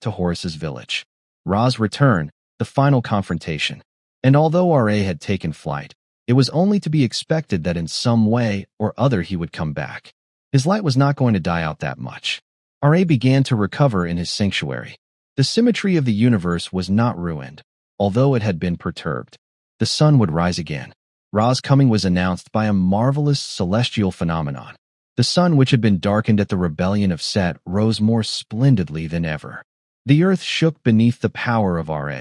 to Horus's village. Ra's return, the final confrontation. And although Ra had taken flight, it was only to be expected that in some way or other he would come back. His light was not going to die out that much. Ra began to recover in his sanctuary. The symmetry of the universe was not ruined, although it had been perturbed. The sun would rise again. Ra's coming was announced by a marvelous celestial phenomenon. The sun, which had been darkened at the rebellion of Set, rose more splendidly than ever. The earth shook beneath the power of Ra,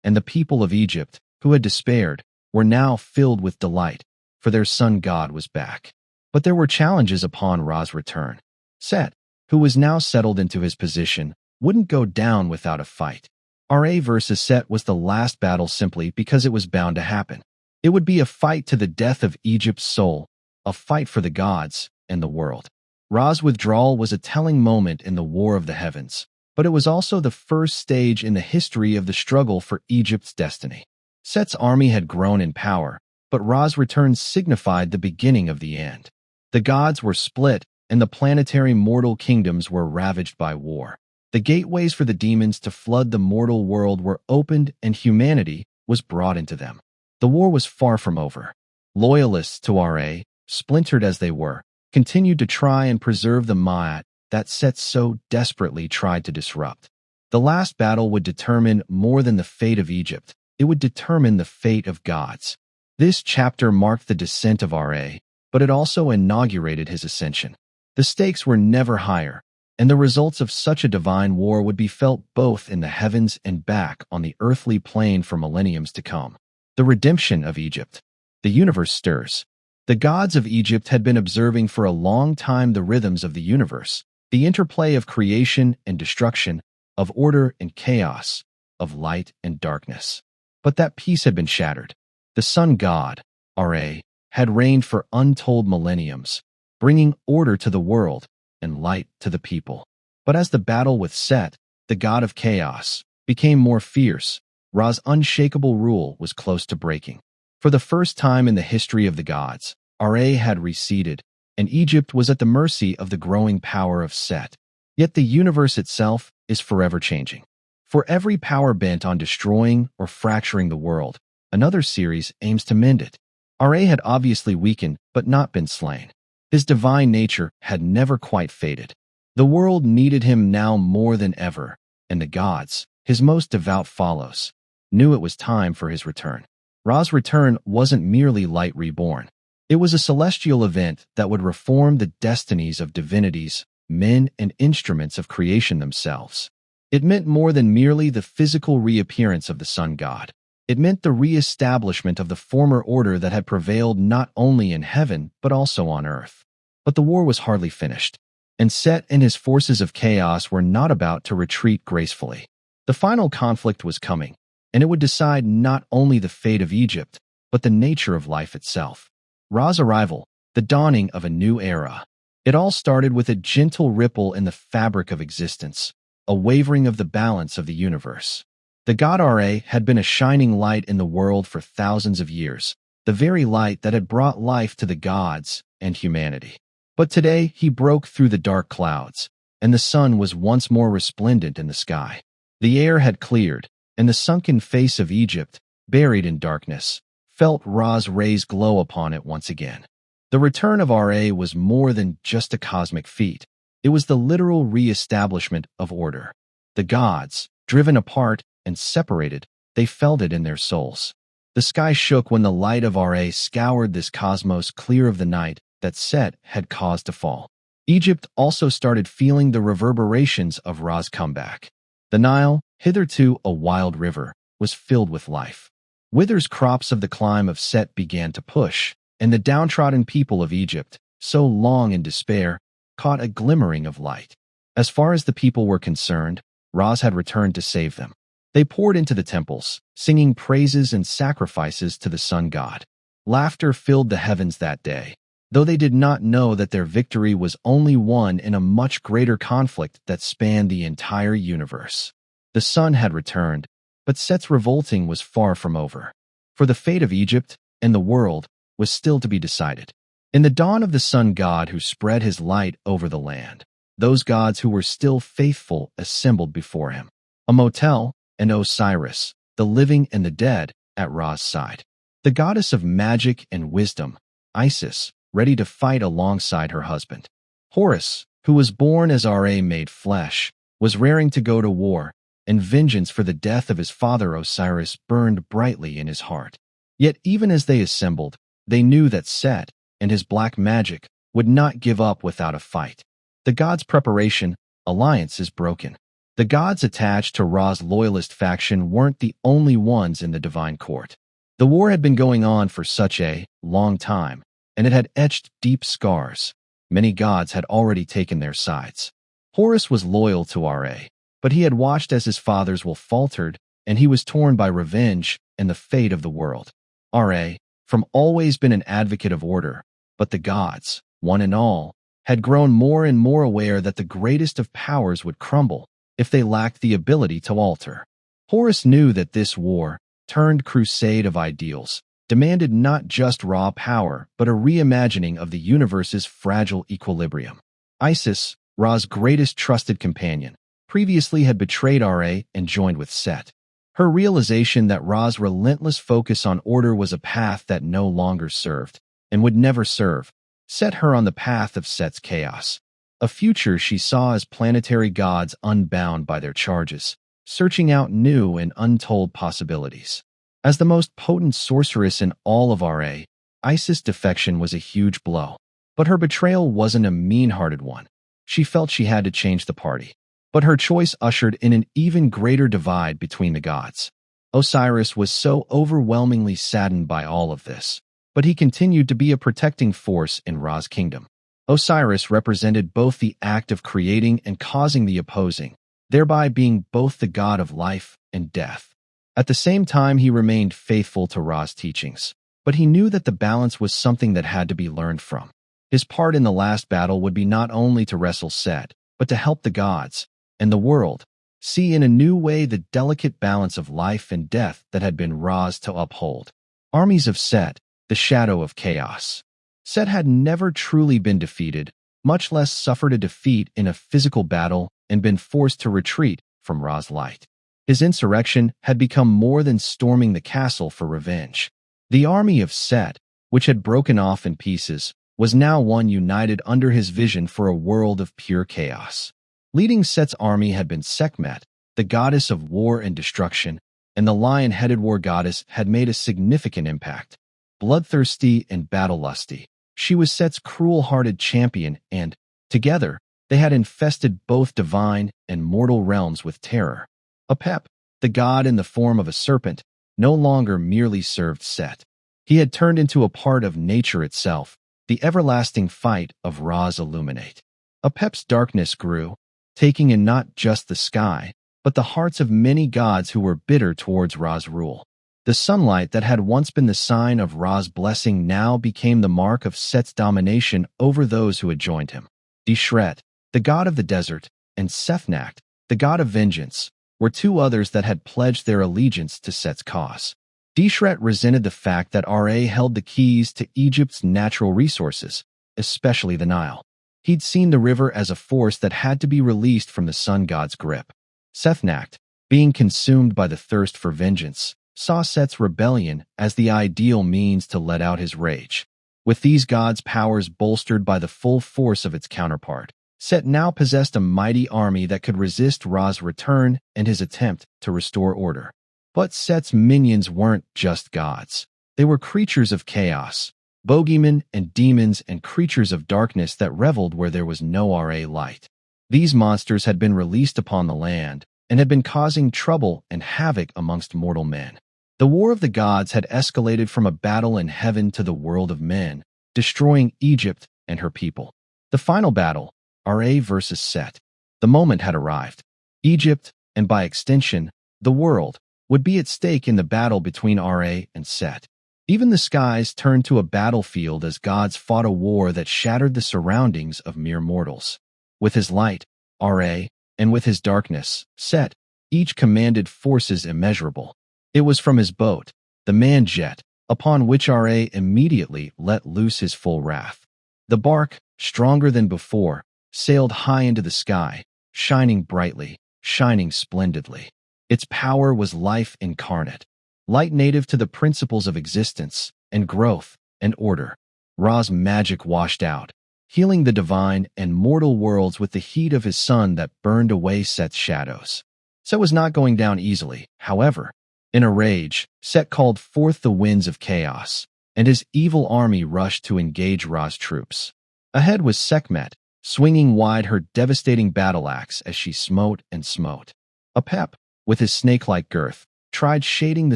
and the people of Egypt, who had despaired, were now filled with delight, for their sun god was back. But there were challenges upon Ra's return. Set, who was now settled into his position, wouldn't go down without a fight. Ra versus Set was the last battle simply because it was bound to happen. It would be a fight to the death of Egypt's soul, a fight for the gods and the world. Ra's withdrawal was a telling moment in the War of the Heavens, but it was also the first stage in the history of the struggle for Egypt's destiny. Set's army had grown in power, but Ra's return signified the beginning of the end. The gods were split, and the planetary mortal kingdoms were ravaged by war. The gateways for the demons to flood the mortal world were opened, and humanity was brought into them. The war was far from over. Loyalists to Ra, splintered as they were, continued to try and preserve the Ma'at that Set so desperately tried to disrupt. The last battle would determine more than the fate of Egypt. It would determine the fate of gods. This chapter marked the descent of Ra, but it also inaugurated his ascension. The stakes were never higher, and the results of such a divine war would be felt both in the heavens and back on the earthly plane for millenniums to come. The redemption of Egypt. The universe stirs. The gods of Egypt had been observing for a long time the rhythms of the universe, the interplay of creation and destruction, of order and chaos, of light and darkness. But that peace had been shattered. The sun god, Ra, had reigned for untold millenniums, bringing order to the world and light to the people. But as the battle with Set, the god of chaos, became more fierce, Ra's unshakable rule was close to breaking. For the first time in the history of the gods, Ra had receded, and Egypt was at the mercy of the growing power of Set. Yet the universe itself is forever changing. For every power bent on destroying or fracturing the world, another series aims to mend it. Ra had obviously weakened, but not been slain. His divine nature had never quite faded. The world needed him now more than ever, and the gods, his most devout follows, knew it was time for his return. Ra's return wasn't merely light reborn. It was a celestial event that would reform the destinies of divinities, men, and instruments of creation themselves. It meant more than merely the physical reappearance of the sun god. It meant the re-establishment of the former order that had prevailed not only in heaven but also on earth. But the war was hardly finished, and Set and his forces of chaos were not about to retreat gracefully. The final conflict was coming, and it would decide not only the fate of Egypt, but the nature of life itself. Ra's arrival, the dawning of a new era. It all started with a gentle ripple in the fabric of existence, a wavering of the balance of the universe. The god Ra had been a shining light in the world for thousands of years, the very light that had brought life to the gods and humanity. But today he broke through the dark clouds, and the sun was once more resplendent in the sky. The air had cleared, and the sunken face of Egypt, buried in darkness, felt Ra's rays glow upon it once again. The return of Ra was more than just a cosmic feat. It was the literal re-establishment of order. The gods, driven apart and separated, they felt it in their souls. The sky shook when the light of Ra scoured this cosmos clear of the night that Set had caused to fall. Egypt also started feeling the reverberations of Ra's comeback. The Nile, hitherto a wild river, was filled with life. Withers crops of the climb of Set began to push, and the downtrodden people of Egypt, so long in despair, caught a glimmering of light. As far as the people were concerned, Ra's had returned to save them. They poured into the temples, singing praises and sacrifices to the sun god. Laughter filled the heavens that day, though they did not know that their victory was only won in a much greater conflict that spanned the entire universe. The sun had returned, but Set's revolting was far from over. For the fate of Egypt and the world was still to be decided. In the dawn of the sun god who spread his light over the land, those gods who were still faithful assembled before him. Amotel and Osiris, the living and the dead, at Ra's side. The goddess of magic and wisdom, Isis, ready to fight alongside her husband. Horus, who was born as Ra made flesh, was raring to go to war, and vengeance for the death of his father Osiris burned brightly in his heart. Yet even as they assembled, they knew that Set and his black magic would not give up without a fight. The gods' preparation, alliance is broken. The gods attached to Ra's loyalist faction weren't the only ones in the divine court. The war had been going on for such a long time, and it had etched deep scars. Many gods had already taken their sides. Horus was loyal to Ra, but he had watched as his father's will faltered, and he was torn by revenge and the fate of the world. Ra, from always been an advocate of order, but the gods, one and all, had grown more and more aware that the greatest of powers would crumble if they lacked the ability to alter. Horus knew that this war, turned crusade of ideals, demanded not just raw power but a reimagining of the universe's fragile equilibrium. Isis, Ra's greatest trusted companion, previously had betrayed Ra and joined with Set. Her realization that Ra's relentless focus on order was a path that no longer served, and would never serve, set her on the path of Set's chaos. A future she saw as planetary gods unbound by their charges, searching out new and untold possibilities. As the most potent sorceress in all of Ra, Isis' defection was a huge blow. But her betrayal wasn't a mean-hearted one. She felt she had to change the party. But her choice ushered in an even greater divide between the gods. Osiris was so overwhelmingly saddened by all of this, but he continued to be a protecting force in Ra's kingdom. Osiris represented both the act of creating and causing the opposing, thereby being both the god of life and death. At the same time, he remained faithful to Ra's teachings, but he knew that the balance was something that had to be learned from. His part in the last battle would be not only to wrestle Set, but to help the gods and the world see in a new way the delicate balance of life and death that had been Ra's to uphold. Armies of Set, the shadow of chaos. Set had never truly been defeated, much less suffered a defeat in a physical battle and been forced to retreat from Ra's light. His insurrection had become more than storming the castle for revenge. The army of Set, which had broken off in pieces, was now one united under his vision for a world of pure chaos. Leading Set's army had been Sekhmet, the goddess of war and destruction, and the lion-headed war goddess had made a significant impact. Bloodthirsty and battle-lusty, she was Set's cruel-hearted champion and, together, they had infested both divine and mortal realms with terror. Apep, the god in the form of a serpent, no longer merely served Set. He had turned into a part of nature itself, the everlasting fight of Ra's illuminate. Apep's darkness grew, taking in not just the sky, but the hearts of many gods who were bitter towards Ra's rule. The sunlight that had once been the sign of Ra's blessing now became the mark of Set's domination over those who had joined him. Deshret, the god of the desert, and Sethnacht, the god of vengeance, were two others that had pledged their allegiance to Set's cause. Deshret resented the fact that Ra held the keys to Egypt's natural resources, especially the Nile. He'd seen the river as a force that had to be released from the sun god's grip. Sethnacht, being consumed by the thirst for vengeance, saw Set's rebellion as the ideal means to let out his rage. With these gods' powers bolstered by the full force of its counterpart, Set now possessed a mighty army that could resist Ra's return and his attempt to restore order. But Set's minions weren't just gods. They were creatures of chaos, bogeymen and demons and creatures of darkness that reveled where there was no Ra light. These monsters had been released upon the land and had been causing trouble and havoc amongst mortal men. The war of the gods had escalated from a battle in heaven to the world of men, destroying Egypt and her people. The final battle, Ra versus Set. The moment had arrived. Egypt, and by extension, the world, would be at stake in the battle between Ra and Set. Even the skies turned to a battlefield as gods fought a war that shattered the surroundings of mere mortals. With his light, Ra, and with his darkness, Set, each commanded forces immeasurable. It was from his boat, the man-jet, upon which Ra immediately let loose his full wrath. The bark, stronger than before, sailed high into the sky, shining brightly, shining splendidly. Its power was life incarnate, light native to the principles of existence and growth and order. Ra's magic washed out, healing the divine and mortal worlds with the heat of his sun that burned away Set's shadows. Set was not going down easily, however. In a rage, Set called forth the winds of chaos, and his evil army rushed to engage Ra's troops. Ahead was Sekhmet, swinging wide her devastating battle axe as she smote and smote. Apep, with his snake-like girth, tried shading the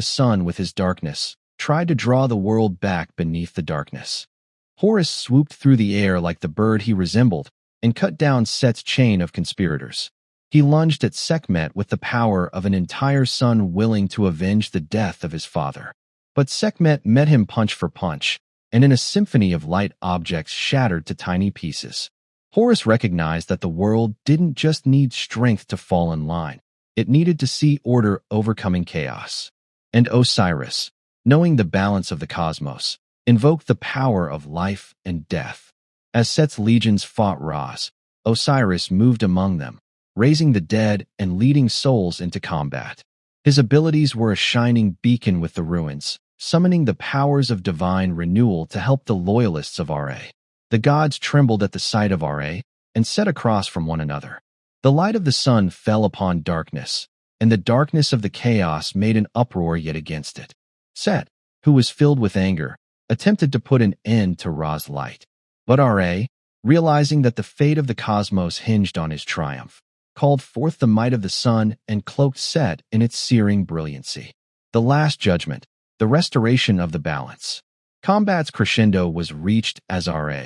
sun with his darkness, tried to draw the world back beneath the darkness. Horus swooped through the air like the bird he resembled and cut down Set's chain of conspirators. He lunged at Sekhmet with the power of an entire sun willing to avenge the death of his father. But Sekhmet met him punch for punch, and in a symphony of light objects shattered to tiny pieces. Horus recognized that the world didn't just need strength to fall in line. It needed to see order overcoming chaos. And Osiris, knowing the balance of the cosmos, invoked the power of life and death. As Set's legions fought Ra's, Osiris moved among them, raising the dead and leading souls into combat. His abilities were a shining beacon with the ruins, summoning the powers of divine renewal to help the loyalists of Ra. The gods trembled at the sight of Ra and set across from one another. The light of the sun fell upon darkness, and the darkness of the chaos made an uproar yet against it. Set, who was filled with anger, attempted to put an end to Ra's light. But Ra, realizing that the fate of the cosmos hinged on his triumph, called forth the might of the sun and cloaked Set in its searing brilliancy. The last judgment, the restoration of the balance. Combat's crescendo was reached as Ra,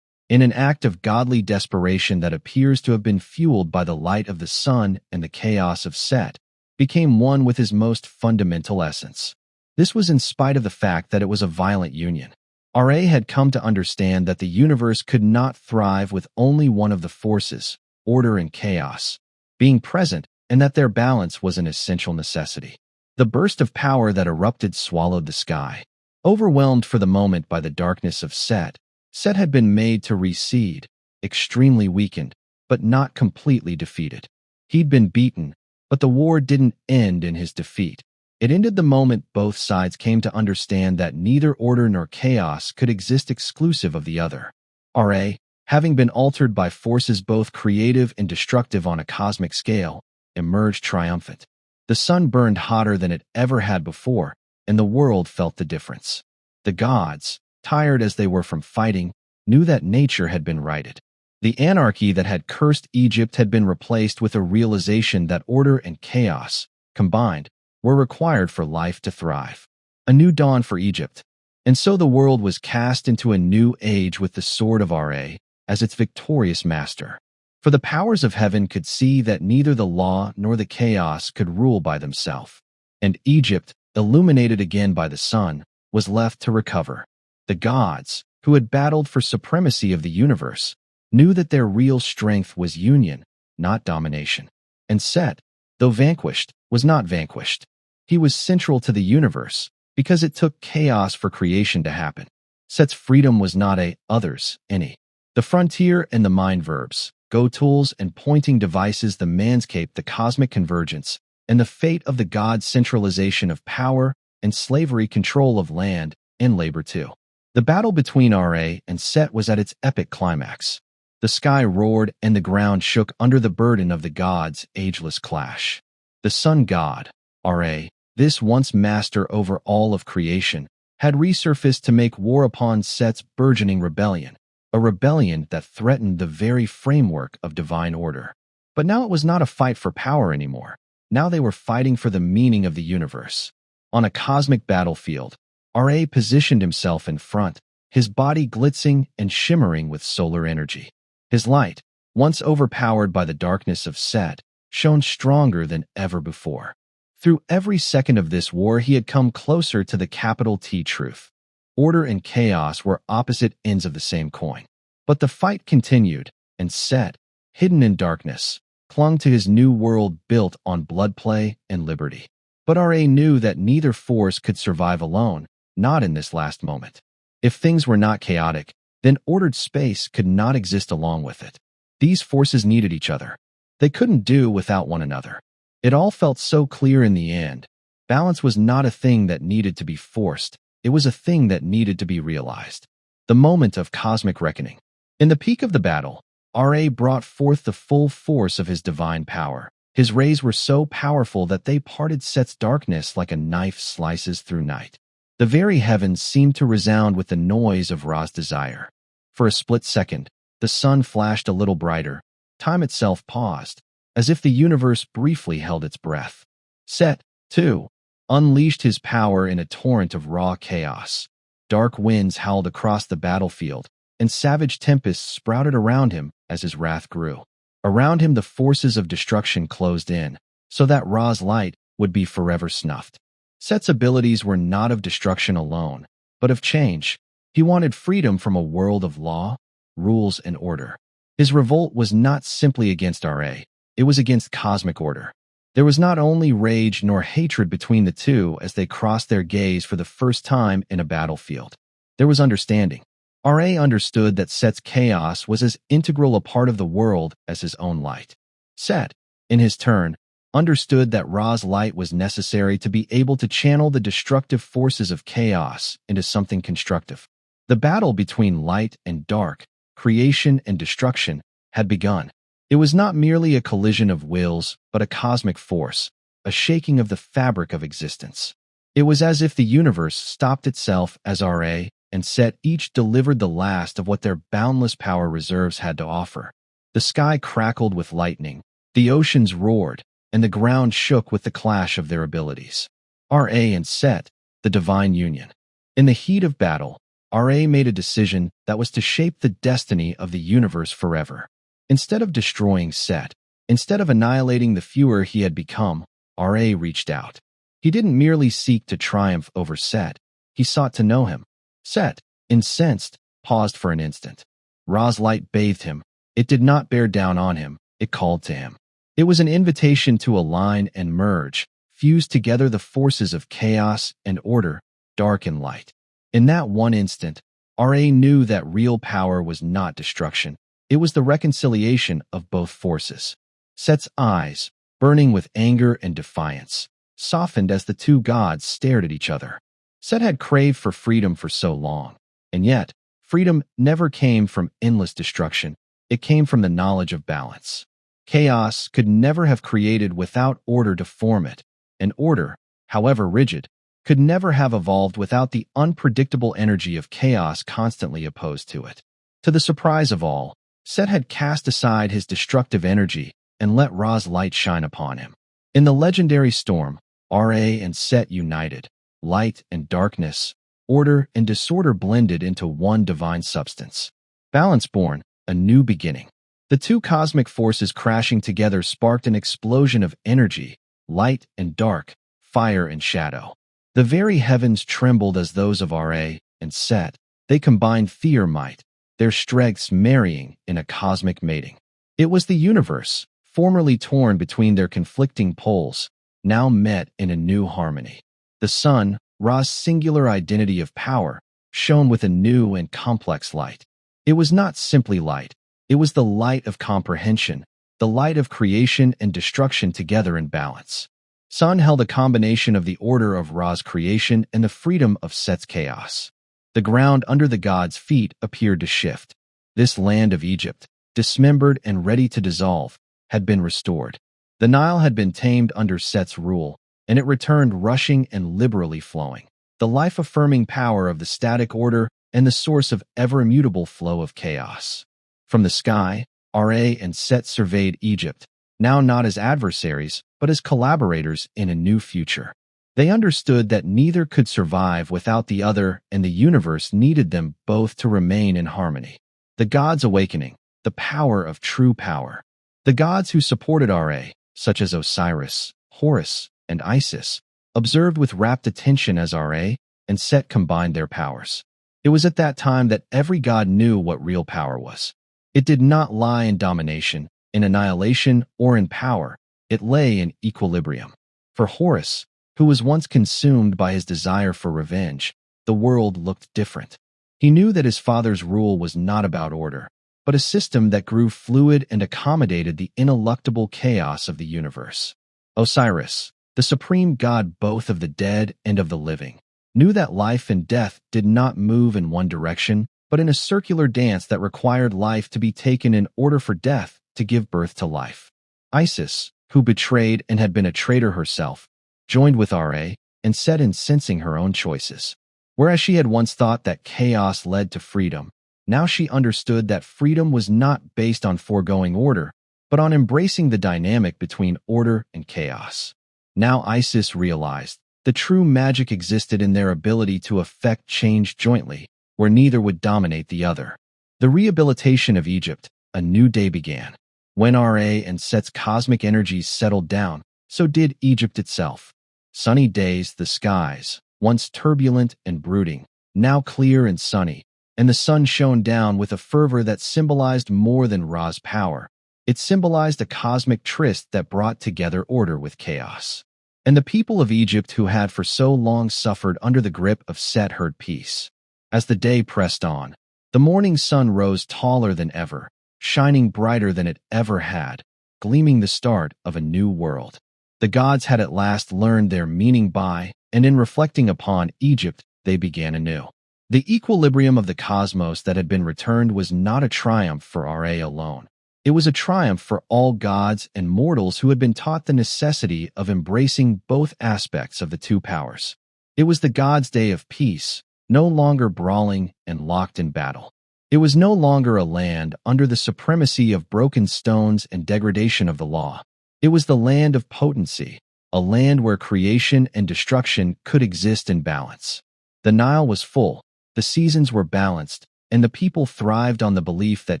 in an act of godly desperation that appears to have been fueled by the light of the sun and the chaos of Set, became one with his most fundamental essence. This was in spite of the fact that it was a violent union. Ra had come to understand that the universe could not thrive with only one of the forces, order and chaos, being present, and that their balance was an essential necessity. The burst of power that erupted swallowed the sky. Overwhelmed for the moment by the darkness of Set, Set had been made to recede, extremely weakened, but not completely defeated. He'd been beaten, but the war didn't end in his defeat. It ended the moment both sides came to understand that neither order nor chaos could exist exclusive of the other. Ra, having been altered by forces both creative and destructive on a cosmic scale, emerged triumphant. The sun burned hotter than it ever had before, and the world felt the difference. The gods, tired as they were from fighting, knew that nature had been righted. The anarchy that had cursed Egypt had been replaced with a realization that order and chaos, combined, were required for life to thrive. A new dawn for Egypt. And so the world was cast into a new age with the sword of Ra as its victorious master. For the powers of heaven could see that neither the law nor the chaos could rule by themselves. And Egypt, illuminated again by the sun, was left to recover. The gods, who had battled for supremacy of the universe, knew that their real strength was union, not domination. And Set, though vanquished, was not vanquished. He was central to the universe because it took chaos for creation to happen. Set's freedom was not a others, any. The frontier and the mind verbs, go tools and pointing devices, the manscape, the cosmic convergence, and the fate of the god's centralization of power and slavery control of land and labor too. The battle between Ra and Set was at its epic climax. The sky roared and the ground shook under the burden of the gods' ageless clash. The sun god, Ra, this once master over all of creation, had resurfaced to make war upon Set's burgeoning rebellion, a rebellion that threatened the very framework of divine order. But now it was not a fight for power anymore. Now they were fighting for the meaning of the universe. On a cosmic battlefield, Ra positioned himself in front, his body glitzing and shimmering with solar energy. His light, once overpowered by the darkness of Set, shone stronger than ever before. Through every second of this war, he had come closer to the capital T truth. Order and chaos were opposite ends of the same coin. But the fight continued, and Set, hidden in darkness, clung to his new world built on blood play and liberty. But Ra knew that neither force could survive alone, not in this last moment. If things were not chaotic, then ordered space could not exist along with it. These forces needed each other. They couldn't do without one another. It all felt so clear in the end. Balance was not a thing that needed to be forced. It was a thing that needed to be realized. The moment of cosmic reckoning. In the peak of the battle, Ra brought forth the full force of his divine power. His rays were so powerful that they parted Set's darkness like a knife slices through night. The very heavens seemed to resound with the noise of Ra's desire. For a split second, the sun flashed a little brighter. Time itself paused, as if the universe briefly held its breath. Set, too, unleashed his power in a torrent of raw chaos. Dark winds howled across the battlefield, and savage tempests sprouted around him as his wrath grew. Around him the forces of destruction closed in, so that Ra's light would be forever snuffed. Set's abilities were not of destruction alone, but of change. He wanted freedom from a world of law, rules, and order. His revolt was not simply against Ra, it was against cosmic order. There was not only rage nor hatred between the two as they crossed their gaze for the first time in a battlefield. There was understanding. Ra understood that Set's chaos was as integral a part of the world as his own light. Set, in his turn, understood that Ra's light was necessary to be able to channel the destructive forces of chaos into something constructive. The battle between light and dark, creation and destruction, had begun. It was not merely a collision of wills, but a cosmic force, a shaking of the fabric of existence. It was as if the universe stopped itself as Ra and Set each delivered the last of what their boundless power reserves had to offer. The sky crackled with lightning, the oceans roared, and the ground shook with the clash of their abilities. Ra and Set, the divine union. In the heat of battle, Ra made a decision that was to shape the destiny of the universe forever. Instead of destroying Set, instead of annihilating the fewer he had become, Ra reached out. He didn't merely seek to triumph over Set, he sought to know him. Set, incensed, paused for an instant. Ra's light bathed him. It did not bear down on him, it called to him. It was an invitation to align and merge, fuse together the forces of chaos and order, dark and light. In that one instant, Ra knew that real power was not destruction. It was the reconciliation of both forces. Set's eyes, burning with anger and defiance, softened as the two gods stared at each other. Set had craved for freedom for so long, and yet, freedom never came from endless destruction. It came from the knowledge of balance. Chaos could never have created without order to form it, and order, however rigid, could never have evolved without the unpredictable energy of chaos constantly opposed to it. To the surprise of all, Set had cast aside his destructive energy and let Ra's light shine upon him. In the legendary storm, Ra and Set united. Light and darkness, order and disorder blended into one divine substance. Balance born, a new beginning. The two cosmic forces crashing together sparked an explosion of energy, light and dark, fire and shadow. The very heavens trembled as those of Ra and Set. They combined fear-might, their strengths marrying in a cosmic mating. It was the universe, formerly torn between their conflicting poles, now met in a new harmony. The sun, Ra's singular identity of power, shone with a new and complex light. It was not simply light, it was the light of comprehension, the light of creation and destruction together in balance. Sun held a combination of the order of Ra's creation and the freedom of Set's chaos. The ground under the gods' feet appeared to shift. This land of Egypt, dismembered and ready to dissolve, had been restored. The Nile had been tamed under Set's rule, and it returned rushing and liberally flowing, the life-affirming power of the static order and the source of ever-immutable flow of chaos. From the sky, Ra and Set surveyed Egypt, now not as adversaries, but as collaborators in a new future. They understood that neither could survive without the other, and the universe needed them both to remain in harmony. The gods' awakening, the power of true power. The gods who supported Ra, such as Osiris, Horus, and Isis, observed with rapt attention as Ra and Set combined their powers. It was at that time that every god knew what real power was. It did not lie in domination, in annihilation, or in power. It lay in equilibrium. For Horus, who was once consumed by his desire for revenge, the world looked different. He knew that his father's rule was not about order, but a system that grew fluid and accommodated the ineluctable chaos of the universe. Osiris, the supreme god both of the dead and of the living, knew that life and death did not move in one direction, but in a circular dance that required life to be taken in order for death to give birth to life. Isis, who betrayed and had been a traitor herself, joined with Ra and set in sensing her own choices. Whereas she had once thought that chaos led to freedom, now she understood that freedom was not based on foregoing order, but on embracing the dynamic between order and chaos. Now Isis realized the true magic existed in their ability to effect change jointly, where neither would dominate the other. The rehabilitation of Egypt, a new day began. When Ra and Set's cosmic energies settled down, so did Egypt itself. Sunny days, the skies, once turbulent and brooding, now clear and sunny, and the sun shone down with a fervor that symbolized more than Ra's power. It symbolized a cosmic tryst that brought together order with chaos. And the people of Egypt who had for so long suffered under the grip of Set heard peace. As the day pressed on, the morning sun rose taller than ever, shining brighter than it ever had, gleaming the start of a new world. The gods had at last learned their meaning by, and in reflecting upon Egypt, they began anew. The equilibrium of the cosmos that had been returned was not a triumph for Ra alone. It was a triumph for all gods and mortals who had been taught the necessity of embracing both aspects of the two powers. It was the gods' day of peace, no longer brawling and locked in battle. It was no longer a land under the supremacy of broken stones and degradation of the law. It was the land of potency, a land where creation and destruction could exist in balance. The Nile was full, the seasons were balanced, and the people thrived on the belief that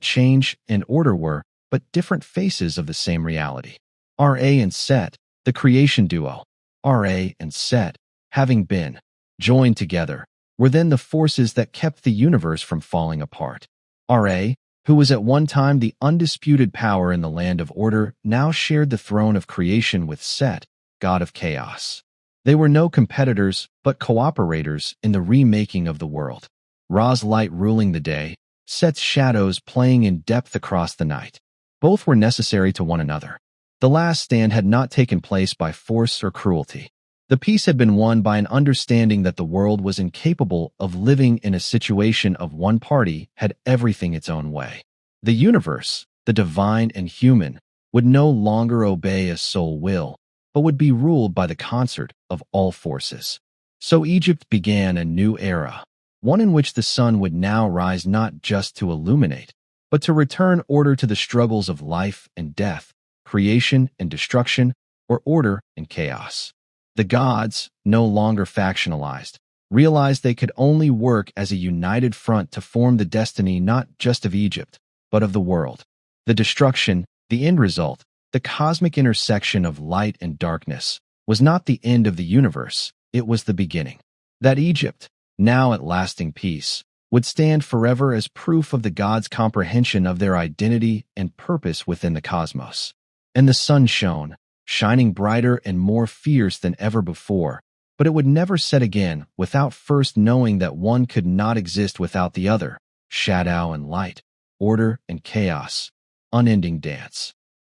change and order were but different faces of the same reality. Ra and Set, the creation duo, Ra and Set, having been joined together, were then the forces that kept the universe from falling apart. Ra, who was at one time the undisputed power in the land of order, now shared the throne of creation with Set, god of chaos. They were no competitors, but cooperators in the remaking of the world. Ra's light ruling the day, Set's shadows playing in depth across the night. Both were necessary to one another. The last stand had not taken place by force or cruelty. The peace had been won by an understanding that the world was incapable of living in a situation of one party had everything its own way. The universe, the divine and human, would no longer obey a sole will, but would be ruled by the concert of all forces. So Egypt began a new era, one in which the sun would now rise not just to illuminate, but to return order to the struggles of life and death, creation and destruction, or order and chaos. The gods, no longer factionalized, realized they could only work as a united front to form the destiny not just of Egypt, but of the world. The destruction, the end result, the cosmic intersection of light and darkness, was not the end of the universe, it was the beginning. That Egypt, now at lasting peace, would stand forever as proof of the gods' comprehension of their identity and purpose within the cosmos. And the sun shone, shining brighter and more fierce than ever before, but it would never set again without first knowing that one could not exist without the other, shadow and light, order and chaos, unending dance.